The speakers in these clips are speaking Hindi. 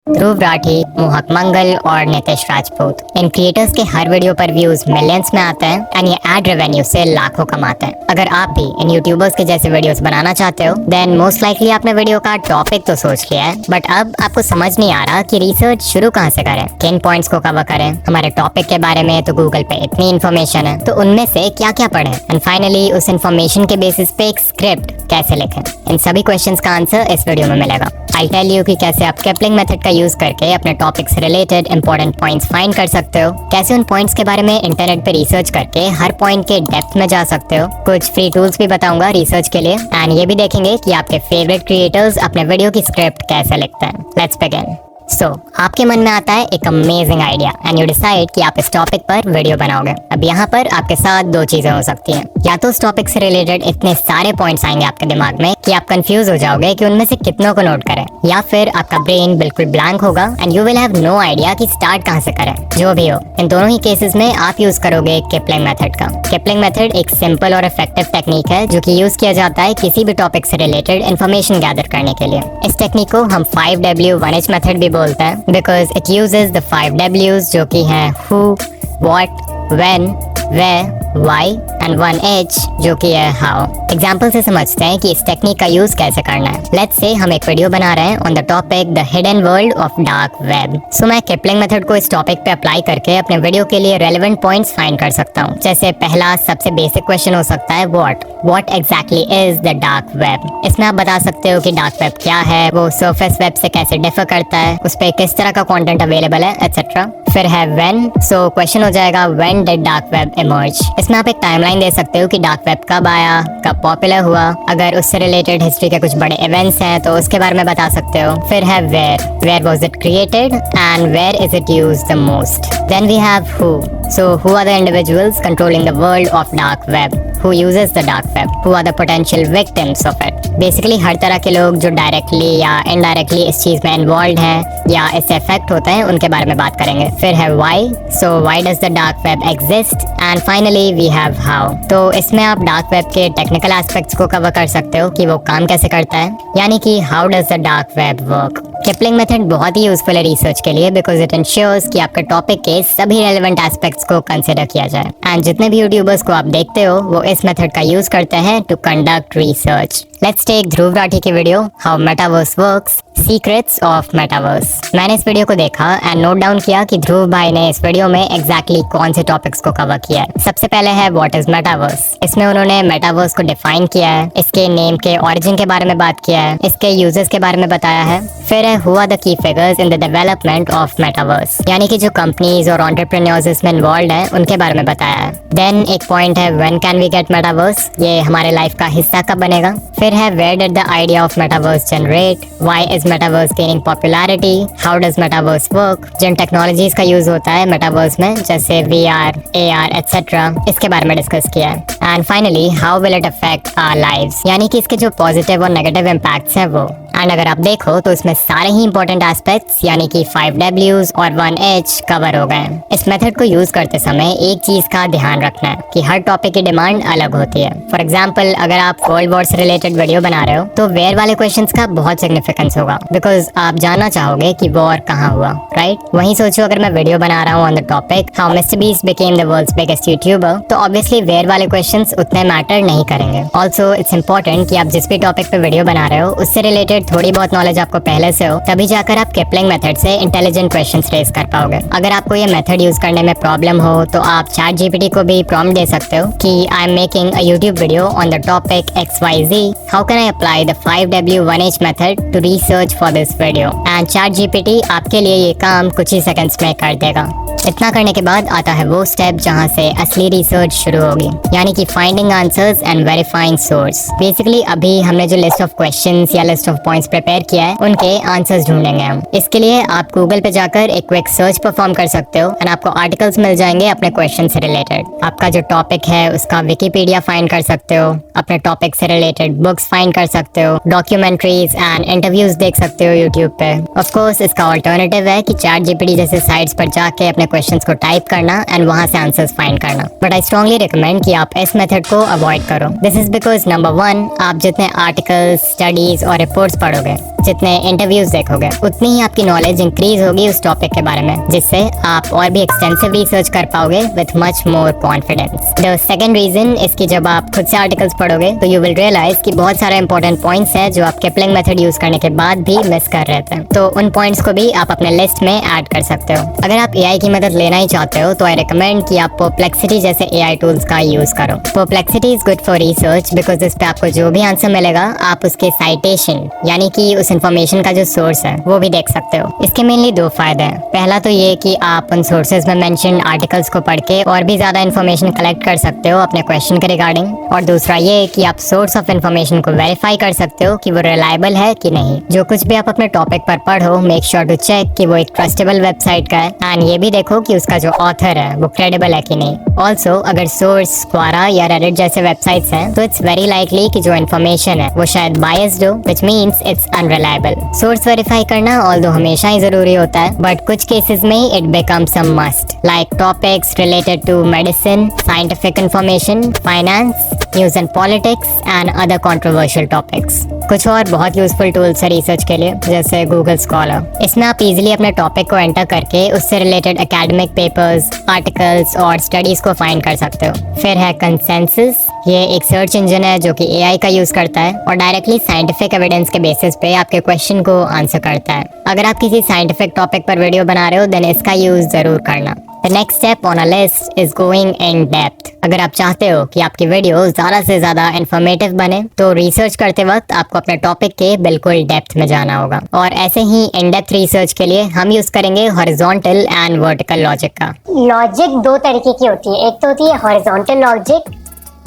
ध्रुव राठी, मोहक मंगल और नितिश राजपूत। इन क्रिएटर्स के हर वीडियो पर व्यूज मिलियंस में आते हैं एंड ये एड रेवेन्यू से लाखों कमाते हैं। अगर आप भी इन यूट्यूबर्स के जैसे वीडियोस बनाना चाहते हो देन मोस्ट लाइकली आपने वीडियो का टॉपिक तो सोच लिया है, बट अब आपको समझ नहीं आ रहा कि रिसर्च शुरू कहाँ से करें, किन पॉइंट्स को कवर करें। हमारे टॉपिक के बारे में तो गूगल पे इतनी इन्फॉर्मेशन है, तो उनमें से क्या क्या पढ़ें एंड फाइनली उस इन्फॉर्मेशन के बेसिस पे एक स्क्रिप्ट कैसे लिखें। इन सभी क्वेश्चंस का आंसर इस वीडियो में मिलेगा। आई टेल यू कि कैसे आप केपलिंग मेथड का यूज करके अपने टॉपिक से रिलेटेड इंपॉर्टेंट पॉइंट्स फाइंड कर सकते हो, कैसे उन पॉइंट्स के बारे में इंटरनेट पे रिसर्च करके हर पॉइंट के डेप्थ में जा सकते हो। कुछ फ्री टूल्स भी बताऊंगा रिसर्च के लिए एंड ये भी देखेंगे कि आपके फेवरेट क्रिएटर्स अपने वीडियो की स्क्रिप्ट कैसे लिखते हैं। Let's begin. आपके मन में आता है एक amazing idea and you decide कि आप इस टॉपिक पर वीडियो बनाओगे। अब यहाँ पर आपके साथ दो चीजें हो सकती हैं, या तो उस टॉपिक से रिलेटेड इतने सारे पॉइंट्स आएंगे आपके दिमाग में कि आप कंफ्यूज हो जाओगे कि उनमें से कितनों को नोट करें, या फिर आपका ब्रेन बिल्कुल ब्लैंक होगा and you will have no idea कि स्टार्ट कहाँ से करें। जो भी हो, इन दोनों ही केसेस में आप यूज करोगे केपलिंग मेथड का। केपलिंग मेथड एक सिंपल और इफेक्टिव टेक्निक है जो कि यूज किया जाता है किसी भी टॉपिक से रिलेटेड इन्फॉर्मेशन गैदर करने के लिए। इस टेक्निक को हम 5W1H मेथड भी बोलते हैं because it uses the 5 W's जो कि हैं who, what, when, where, why and 1H जो कि है how। एग्जाम्पल से समझते हैं कि इस टेक्निक का यूज कैसे करना है। लेट्स से हम एक वीडियो बना रहे हैं on the topic the hidden world of dark web. So मैं केपलिंग मेथड को इस टॉपिक पे अप्लाई करके अपने वीडियो के लिए रेलेवेंट पॉइंट्स फाइंड कर सकता हूँ। जैसे पहला सबसे बेसिक क्वेश्चन हो सकता है what exactly is the dark web. इसमें आप बता सकते हो कि डार्क वेब क्या है, वो सरफेस वेब से कैसे डिफर करता है, उस पर किस तरह का कंटेंट अवेलेबल है एटसेट्रा। फिर है व्हेन, सो क्वेश्चन हो जाएगा when did dark web emerge. इसमें आप एक टाइमलाइन दे सकते हो कि डार्क वेब कब आया, कब पॉपुलर हुआ। अगर उससे रिलेटेड हिस्ट्री के कुछ बड़े इवेंट्स हैं तो उसके बारे में बता सकते हो। फिर है where was it created and where is it used the most. Then we have who, so who are the individuals controlling the world of dark web, who uses the dark web, who are the potential victims of it। Basically हर तरह के लोग जो डायरेक्टली या इनडायरेक्टली इस चीज में इन्वॉल्व हैं या इससे अफेक्ट होते हैं उनके बारे में बात करेंगे। फिर है why, so why does the dark web exist and finally we have how। तो इसमें आप डार्क वेब के टेक्निकल एस्पेक्ट्स को कवर कर सकते हो कि वो काम कैसे करता है, यानी कि how does the dark web work। केपलिंग मेथड बहुत ही यूजफुल है रिसर्च के लिए बिकॉज इट इंश्योर्स कि आपके टॉपिक के सभी रेलेवेंट एस्पेक्ट्स को कंसिडर किया जाए। एंड जितने भी यूट्यूबर्स को आप देखते हो वो इस मेथड का यूज करते हैं to conduct research. Let's take Dhruv Rathee की video how metaverse works, secrets of metaverse. मैंने इस वीडियो को देखा एंड नोट डाउन किया कि ध्रुव भाई ने इस वीडियो में एग्जैक्टली कौन से टॉपिक्स को कवर किया है। सबसे पहले है व्हाट इज मेटावर्स। इसमें उन्होंने मेटावर्स को डिफाइन किया है, इसके नेम के ओरिजिन के बारे में बात किया है, इसके यूजर्स के बारे में बताया है। फिर है who are the key figures in the development of metaverse, यानी कि जो कंपनीज और एंटरप्रेन्योर्स इसमें इन्वॉल्व हैं उनके बारे में बताया है। देन एक पॉइंट है when can we get metaverse, ये हमारे लाइफ का हिस्सा कब बनेगा। फिर है where did the idea of metaverse generate, why is metaverse gaining popularity, how does metaverse work. जिन टेक्नोलॉजीज का यूज होता है मेटावर्स में जैसे VR, AR एटसेट्रा, इसके बारे में डिस्कस किया है। And finally how will it affect our lives, यानी कि इसके जो पॉजिटिव और नेगेटिव इम्पैक्ट्स हैं वो। एंड अगर आप देखो तो इसमें सारे ही इंपॉर्टेंट एस्पेक्ट्स यानी कि 5 W's और 1H कवर हो गए। इस मेथड को यूज करते समय एक चीज का ध्यान रखना है कि हर टॉपिक की डिमांड अलग होती है। फॉर एग्जाम्पल अगर आप वर्ल्ड वॉर से रिलेटेड वीडियो बना रहे हो तो वेयर वाले क्वेश्चंस का बहुत सिग्निफिकेंस होगा बिकॉज आप जानना चाहोगे कि वॉर कहाँ हुआ, राइट। वहीं सोचो अगर मैं वीडियो बना रहा हूँ on the topic how Mister Beast became the world's biggest YouTuber, तो ऑब्वियसली वेयर वाले क्वेश्चंस उतने मैटर नहीं करेंगे। ऑल्सो इट्स इंपॉर्टेंट कि आप जिस भी टॉपिक पे वीडियो बना रहे हो उससे रिलेटेड थोड़ी बहुत नॉलेज आपको पहले से हो, तभी जाकर आप केपलिंग मेथड से इंटेलिजेंट क्वेश्चंस रेज कर पाओगे। अगर आपको ये मेथड यूज करने में प्रॉब्लम हो तो आप ChatGPT को भी प्रॉम्प्ट दे सकते हो कि I am making a YouTube video on the topic XYZ, how can I apply the 5W1H method to research for this video. And ChatGPT आपके लिए ये काम कुछ ही सेकंड्स में कर देगा। इतना करने के बाद आता है वो स्टेप जहाँ से असली रिसर्च शुरू होगी, यानी कि finding answers and verifying source. Basically अभी हमने जो लिस्ट ऑफ क्वेश्चंस या लिस्ट ऑफ पॉइंट्स प्रिपेयर किया है उनके आंसर्स ढूंढेंगे हम। इसके लिए आप गूगल पे जाकर एक क्विक सर्च परफॉर्म कर सकते हो एंड आपको आर्टिकल्स मिल जाएंगे अपने क्वेश्चन से रिलेटेड। आपका जो टॉपिक है उसका विकिपीडिया फाइंड कर सकते हो, अपने टॉपिक से रिलेटेड बुक्स फाइंड कर सकते हो, डॉक्यूमेंट्रीज एंड इंटरव्यूज देख सकते हो यूट्यूब पे। ऑफ कोर्स इसका ऑल्टरनेटिव है कि ChatGPT जैसे साइट्स पर जाके अपने क्वेश्चंस को टाइप करना एंड वहां से आंसर्स फाइंड करना। बट आई स्ट्रांगली रिकमेंड कि आप इस मेथड को अवॉइड करो। दिस इज बिकॉज नंबर 1, आप जितने आर्टिकल्स, स्टडीज और रिपोर्ट्स पढ़ोगे, जितने इंटरव्यूज देखोगे, उतनी ही आपकी नॉलेज इंक्रीज होगी उस टॉपिक के बारे में, जिससे आप और भी एक्सटेंसिव रिसर्च कर पाओगे with much more confidence. The second reason is कि जब आप खुद से आर्टिकल्स पढ़ोगे तो यू विल रियलाइज कि बहुत सारे इंपॉर्टेंट पॉइंट्स हैं जो आप किपलिंग मेथड यूज करने के बाद भी मिस कर रहे थे। तो उन पॉइंट्स को भी आप अपने लिस्ट में ऐड कर सकते हो। अगर आप एआई की मदद लेना ही चाहते हो तो आई रिकमेंड कि आप परप्लेक्सिटी जैसे एआई टूल्स का यूज करो। Perplexity is good for research because इस पे आपको जो भी आंसर मिलेगा आप उसके साइटेशन यानी कि उस इंफॉर्मेशन का जो सोर्स है वो भी देख सकते हो। इसके मेनली 2 फायदे हैं। पहला तो ये कि आप उन सोर्सेज में मेंशन आर्टिकल्स को पढ़ के और भी ज्यादा इन्फॉर्मेशन कलेक्ट कर सकते हो अपने क्वेश्चन के रिगार्डिंग, और दूसरा ये कि आप सोर्स ऑफ इन्फॉर्मेशन को वेरीफाई कर सकते हो कि वो रिलायबल है कि नहीं। जो कुछ भी आप अपने टॉपिक पर पढ़ो, मेक श्योर टू चेक कि वो एक ट्रस्टेबल वेबसाइट का है एंड ये भी देखो कि उसका जो ऑथर है वो क्रेडिबल है कि नहीं। ऑल्सो अगर सोर्स क्वारा या रेडिट जैसे वेबसाइट्स हैं तो इट्स वेरी लाइकली कि जो इन्फॉर्मेशन है वो शायद बायस्ड हो, which means it's unreliable. Source verify करना ऑल्दो हमेशा ही जरूरी होता है, बट कुछ केसेस में it becomes a must, like topics related to medicine, scientific information, finance, news and politics and other controversial topics. कुछ और बहुत यूजफुल टूल्स है रिसर्च के लिए, जैसे गूगल स्कॉलर। इसमें आप इजीली अपने टॉपिक को एंटर करके उससे रिलेटेड एकेडमिक पेपर्स, आर्टिकल्स और स्टडीज को फाइंड कर सकते हो। फिर है कंसेंसस। ये एक सर्च इंजन है जो कि एआई का यूज करता है और डायरेक्टली साइंटिफिक एविडेंस के बेसिस पे आपके क्वेश्चन को आंसर करता है। अगर आप किसी साइंटिफिक टॉपिक पर वीडियो बना रहे हो देन इसका यूज जरूर करना। The next step on a list is going in depth. अगर आप चाहते हो कि आपकी वीडियो ज़्यादा से ज़्यादा इंफॉर्मेटिव बने तो रिसर्च करते वक्त आपको अपने टॉपिक के बिल्कुल डेप्थ में जाना होगा, और ऐसे ही इन डेप्थ रिसर्च के लिए हम यूज करेंगे हॉरिजॉन्टल एंड वर्टिकल लॉजिक का। लॉजिक 2 तरीके की होती है, एक तो होती है हॉरिजॉन्टल लॉजिक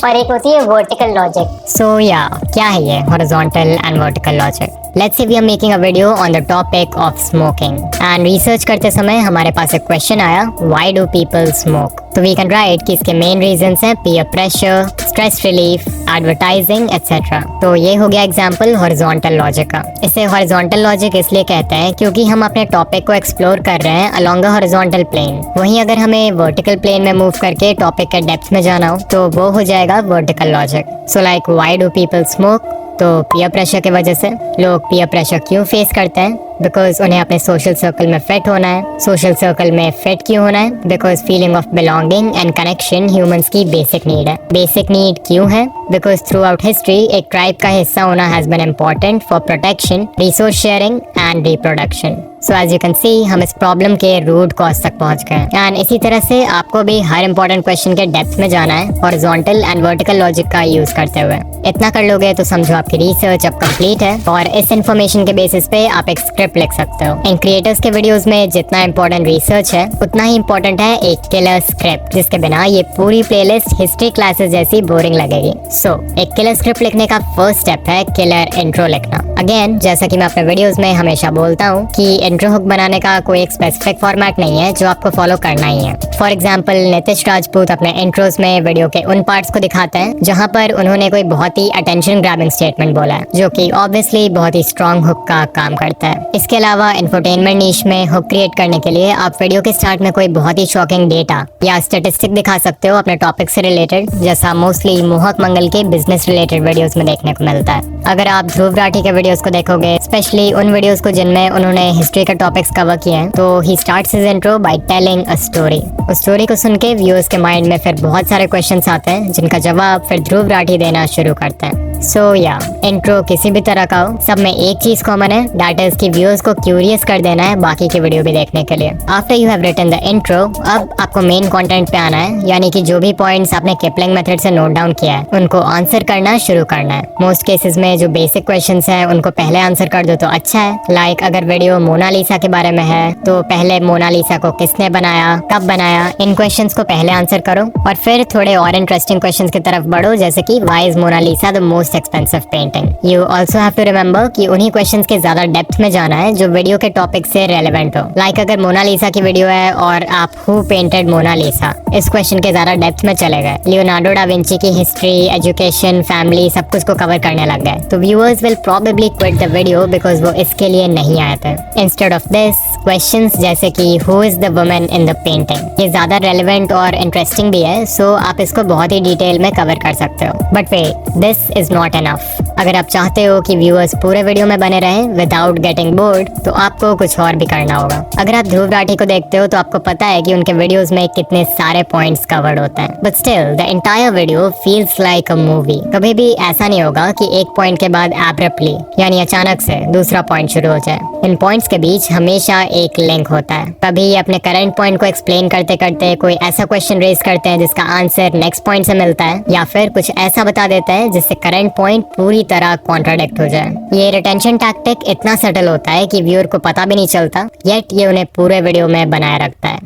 और एक होती है वर्टिकल लॉजिक। सो या क्या है ये horizontal and vertical logic? Let's say we are making a video on the topic of smoking and research करते समय हमारे पास एक क्वेश्चन आया, why do people smoke? तो we can write कि इसके मेन रीजंस हैं peer pressure, stress relief, advertising, etc. तो ये हो गया एग्जाम्पल हॉरिजॉन्टल लॉजिक का। इसे हॉरिजॉन्टल लॉजिक इसलिए कहते हैं क्योंकि हम अपने टॉपिक को एक्सप्लोर कर रहे हैं along a horizontal plane। वहीं अगर हमें वर्टिकल प्लेन में मूव करके टॉपिक के डेप्थ में जाना हो तो वो हो जाएगा vertical logic. So like why do people smoke? तो पीयर प्रेशर की वजह से लोग पीयर प्रेशर क्यों फेस करते हैं? बिकॉज उन्हें अपने सोशल सर्कल में फिट होना है। सोशल सर्कल में फिट क्यों होना है? Because feeling of belonging and connection humans की बेसिक नीड है। बेसिक नीड क्यों है? बिकॉज थ्रू आउट हिस्ट्री एक ट्राइब का हिस्सा होना has been important for protection, resource sharing and reproduction. So as you can see हम इस प्रॉब्लम के रूट कॉज तक पहुंच गए। एंड इसी तरह से आपको भी हर इंपॉर्टेंट क्वेश्चन के डेप्थ में जाना है हॉरिजॉन्टल एंड वर्टिकल लॉजिक का यूज करते हुए। इतना कर लोगे तो समझो आपकी रिसर्च अब कंप्लीट है और इस इन्फॉर्मेशन के बेसिस पे आप एक स्क्रिप्ट लिख सकते हो। इन क्रिएटर्स के वीडियोस में जितना इंपॉर्टेंट रिसर्च है उतना ही इंपॉर्टेंट है एक किलर स्क्रिप्ट, जिसके बिना ये पूरी प्लेलिस्ट हिस्ट्री क्लासेस जैसी बोरिंग लगेगी। सो एक किलर स्क्रिप्ट लिखने का फर्स्ट स्टेप है किलर इंट्रो लिखना। अगेन जैसा कि मैं अपने वीडियोस में हमेशा बोलता हूँ कि इंट्रो हुक बनाने का कोई एक स्पेसिफिक फॉर्मेट नहीं है जो आपको फॉलो करना ही है। फॉर एग्जाम्पल नितिश राजपूत अपने इंट्रोज में वीडियो के उन पार्ट्स को दिखाते हैं जहाँ पर उन्होंने कोई बहुत ही अटेंशन ग्रैबिंग स्टेटमेंट बोला है, जो कि ऑब्वियसली बहुत ही स्ट्रॉन्ग हुक का काम करता है। इसके अलावा इंफोटेनमेंट नीश में हुक क्रिएट करने के लिए आप वीडियो के स्टार्ट में कोई बहुत ही शॉकिंग डेटा या स्टेटिस्टिक दिखा सकते हो अपने टॉपिक से रिलेटेड, जैसा मोस्टली मोहक मंगल के बिजनेस रिलेटेड वीडियोस में देखने को मिलता है। अगर आप ध्रुव राठी के वीडियोस को देखोगे, स्पेशली उन वीडियोस को जिनमें उन्होंने हिस्ट्री के टॉपिक्स कवर किए हैं, तो he starts his intro by telling a story. उस स्टोरी को सुन के व्यूअर्स के माइंड में फिर बहुत सारे क्वेश्चंस आते हैं जिनका जवाब फिर ध्रुव राठी देना शुरू करते हैं। सो या इंट्रो किसी भी तरह का हो, सब में एक चीज कॉमन है, दैट इज कि व्यूअर्स को क्यूरियस कर देना है बाकी की वीडियो भी देखने के लिए। After you have written the intro, अब आपको मेन कंटेंट पे आना है, यानी कि जो भी पॉइंट्स आपने किपलिंग मेथड से नोट डाउन किया है उनको आंसर करना शुरू करना है। मोस्ट केसेस में जो बेसिक क्वेश्चंस हैं उनको पहले आंसर कर दो तो अच्छा है। लाइक अगर वीडियो मोनालिसा के बारे में है तो पहले मोनालिसा को किसने बनाया, कब बनाया, इन क्वेश्चंस को पहले आंसर करो और फिर थोड़े और इंटरेस्टिंग क्वेश्चंस की तरफ बढ़ो, जैसे कि why is Mona Lisa the most most expensive painting. You also have to remember कि उन्हीं क्वेश्चंस के ज्यादा डेप्थ में जाना है जो वीडियो के टॉपिक से रेलेवेंट हो। लाइक अगर मोनालिसा की वीडियो है और आप हु पेंटेड मोनालिसा, इस क्वेश्चन के ज्यादा डेप्थ में चले गए, लियोनार्डो डा विंची की हिस्ट्री, एजुकेशन, फैमिली सब कुछ को कवर करने लग गए, तो viewers will probably quit the video because वो इसके लिए नहीं आए थे। इंस्टेड ऑफ दिस, क्वेश्चंस जैसे कि who is the woman in the painting, ये ज्यादा रेलेवेंट और इंटरेस्टिंग भी है, सो आप इसको बहुत ही डिटेल में कवर कर सकते हो। But wait, this is not enough. अगर आप चाहते हो कि व्यूअर्स पूरे वीडियो में बने रहें विदाउट गेटिंग बोर्ड, तो आपको कुछ और भी करना होगा। अगर आप ध्रुव राठी को देखते हो तो आपको पता है कि उनके वीडियोस में कितने सारे पॉइंट्स कवर्ड होते हैं, but still the entire video feels like a movie. कभी भी ऐसा नहीं होगा कि एक पॉइंट के बाद एब्रप्टली यानी अचानक से दूसरा पॉइंट शुरू हो जाए। इन पॉइंट्स के बीच हमेशा एक लिंक होता है। कभी ये अपने करंट पॉइंट को एक्सप्लेन करते करते कोई ऐसा क्वेश्चन रेज करते हैं जिसका आंसर नेक्स्ट पॉइंट से मिलता है, या फिर कुछ ऐसा बता देता है जिससे करंट पॉइंट पूरी तरह कॉन्ट्राडिक्ट हो जाए। ये रिटेंशन टैक्टिक इतना सटल होता है कि व्यूअर को पता भी नहीं चलता, येट ये उन्हें पूरे वीडियो में बनाए रखता है।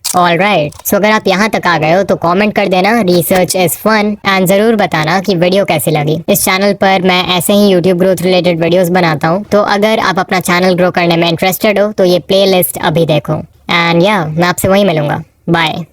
ऑलराइट, सो अगर आप यहाँ तक आ गए हो तो कमेंट कर देना रिसर्च इज फन एंड जरूर बताना कि वीडियो कैसी लगी। इस चैनल पर मैं ऐसे ही यूट्यूब ग्रोथ रिलेटेड वीडियोस बनाता हूँ, तो अगर आप अपना चैनल ग्रो करने में इंटरेस्टेड हो तो ये प्लेलिस्ट अभी देखो। एंड या मैं आपसे वहीं मिलूंगा। बाय।